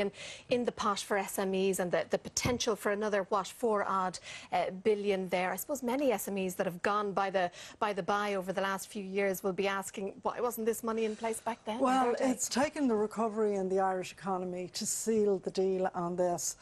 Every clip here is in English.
in the pot for SMEs and the potential for another, what, 4-odd billion there. I suppose many SMEs that have gone by the by over the last few years will be asking, why wasn't this money in place back then? Well, it's taken the recovery in the Irish economy to seal the deal on this.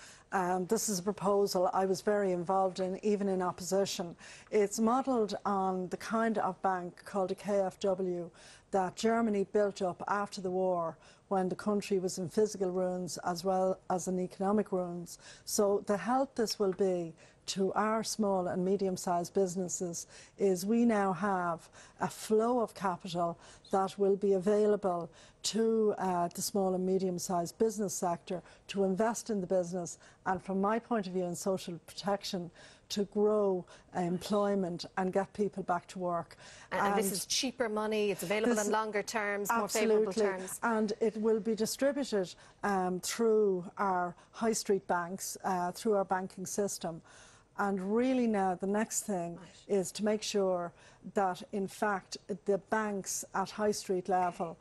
This is a proposal I was very involved in, even in opposition. It's modelled on the kind of bank called a KfW that Germany built up after the war, when the country was in physical ruins as well as in economic ruins. So the help this will be to our small and medium-sized businesses is we now have a flow of capital that will be available to the small and medium-sized business sector to invest in the business, and from my point of view in social protection, to grow employment and get people back to work. And this is cheaper money, it's available in longer terms, more favourable terms. And it will be distributed through our high street banks, through our banking system. And really now the next thing is to make sure that in fact the banks at high street level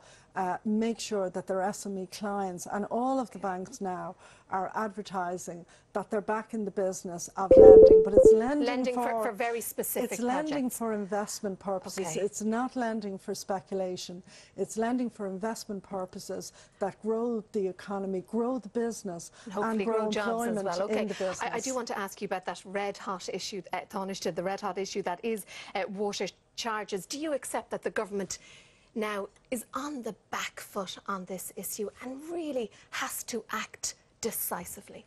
make sure that their SME clients, and all of the banks now are advertising that they're back in the business of lending, but it's lending for very specific projects. Lending for investment purposes. Okay. It's not lending for speculation. It's lending for investment purposes that grow the economy, grow the business, and grow employment jobs as well. Okay. in the business. I do want to ask you about that red-hot issue, Taoiseach, the red-hot issue that is water charges. Do you accept that the government now is on the back foot on this issue and really has to act decisively?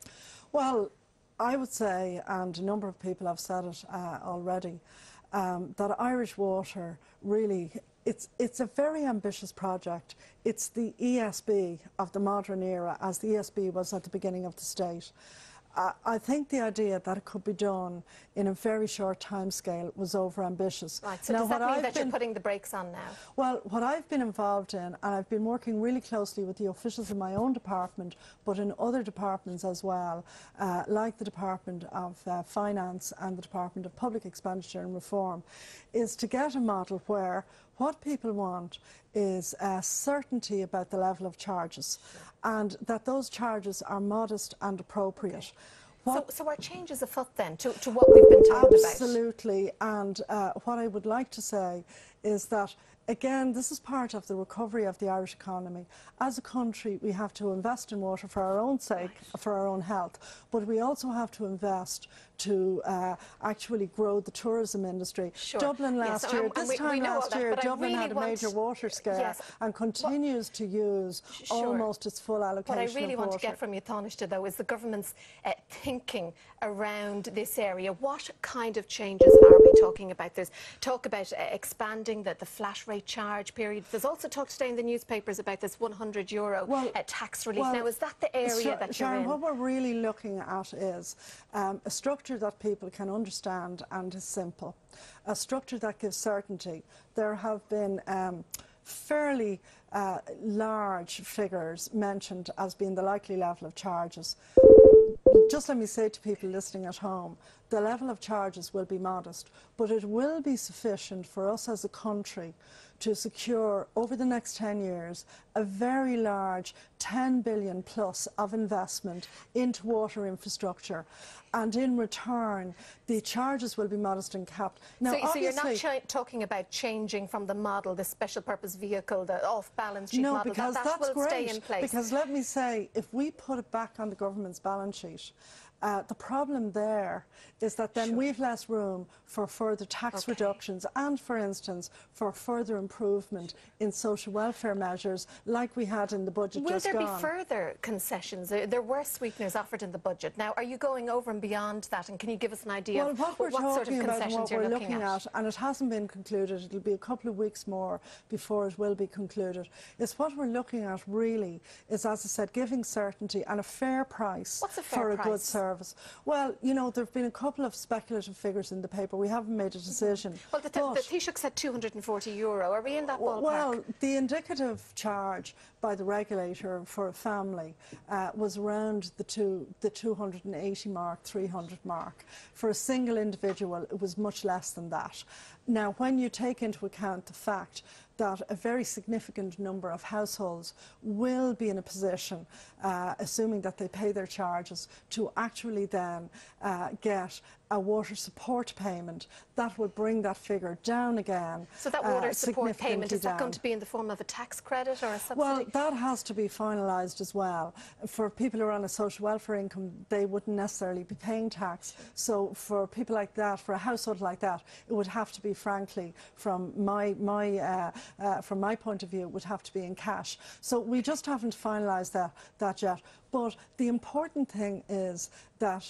Well, I would say, and a number of people have said it already, that Irish Water really, it's a very ambitious project. It's the ESB of the modern era, as the ESB was at the beginning of the state. I think the idea that it could be done in a very short timescale was over-ambitious. Right, so does that mean that you're putting the brakes on now? Well, what I've been involved in, and I've been working really closely with the officials in my own department, but in other departments as well, like the Department of Finance and the Department of Public Expenditure and Reform, is to get a model where what people want is certainty about the level of charges, and that those charges are modest and appropriate. So are changes afoot then to what we've been talking about? Absolutely, and what I would like to say is that, again, this is part of the recovery of the Irish economy. As a country, we have to invest in water for our own sake, for our own health, but we also have to invest to actually grow the tourism industry. Sure. Dublin last year, this time last year, Dublin had a major water scare and continues to use almost its full allocation of water. What I really want to get from you, Taoiseach, though, is the government's thinking around this area. What kind of changes are we talking about? There's talk about expanding the flat rate charge period. There's also talk today in the newspapers about this €100 tax relief. Now, is that the area that you're in? What we're really looking at is a structure that people can understand and is simple. A structure that gives certainty. There have been fairly large figures mentioned as being the likely level of charges. Just let me say to people listening at home, the level of charges will be modest, but it will be sufficient for us as a country to secure over the next 10 years a very large 10 billion plus of investment into water infrastructure, and in return the charges will be modest and capped. Now, so you're not talking about changing from the model, the special purpose vehicle, the off-balance sheet model? No, because that that's will great. Stay in place. Because let me say, if we put it back on the government's balance sheet, the problem there is that then we've less room for further tax reductions and, for instance, for further improvement in social welfare measures like we had in the budget just gone. Will there be further concessions? There were sweeteners offered in the budget. Now, are you going over and beyond that? And can you give us an idea of what sort of concessions you're looking at? And it hasn't been concluded, it'll be a couple of weeks more before it will be concluded, is what we're looking at really is, as I said, giving certainty and a fair price for a good service. Well, you know, there have been a couple of speculative figures in the paper. We haven't made a decision. Well, the Taoiseach said €240. Are we in that ballpark? Well, the indicative charge by the regulator for a family was around the 280 mark, 300 mark. For a single individual, it was much less than that. Now, when you take into account the fact that a very significant number of households will be in a position, assuming that they pay their charges, to actually then get a water support payment that will bring that figure down again. So that water support payment, is that going to be in the form of a tax credit or a subsidy? Well, that has to be finalised as well. For people who are on a social welfare income, they wouldn't necessarily be paying tax. So for people like that, for a household like that, it would have to be, frankly, from my point of view, it would have to be in cash. So we just haven't finalised that yet. But the important thing is that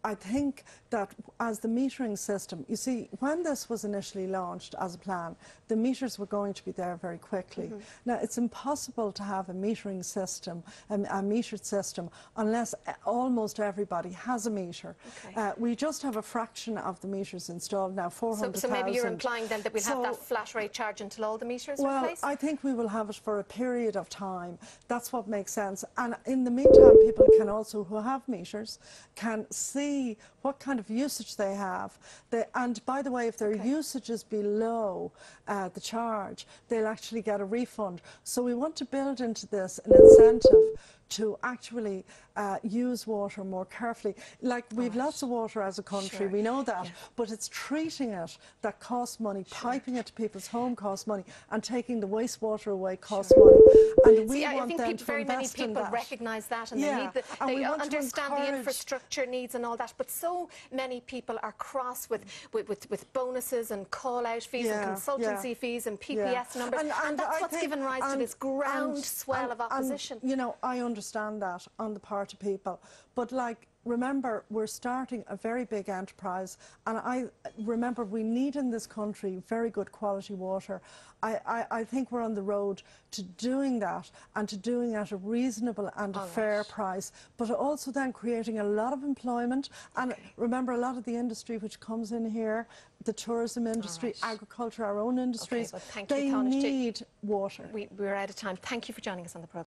I think that as the metering system, you see, when this was initially launched as a plan, the meters were going to be there very quickly. Now, it's impossible to have a metering system, a metered system, unless almost everybody has a meter. We just have a fraction of the meters installed now, 400,000. So maybe you're implying then that we'll have that flat rate charge until all the meters are replaced? Well, I think we will have it for a period of time. That's what makes sense. And in the meantime, people can also, who have meters, can see what kind of usage they have. And by the way, if their usage is below the charge, they'll actually get a refund. So we want to build into this an incentive to actually use water more carefully. Like, we've lots of water as a country, we know that, but it's treating it that costs money, piping it to people's home costs money, and taking the wastewater away costs money. And we want them to very many invest in people that. recognise that, and they understand the infrastructure needs and all that, but so many people are cross with bonuses and call-out fees and consultancy fees and PPS numbers, and that's what's given rise to this groundswell of opposition. You know, I understand that on the part of people, but like, remember, we're starting a very big enterprise, and I remember we need in this country very good quality water. I think we're on the road to doing that, and to doing it at a reasonable and a fair price, but also then creating a lot of employment. And remember, a lot of the industry which comes in here, the tourism industry, agriculture, our own industries, they need water. We're out of time. Thank you for joining us on the programme.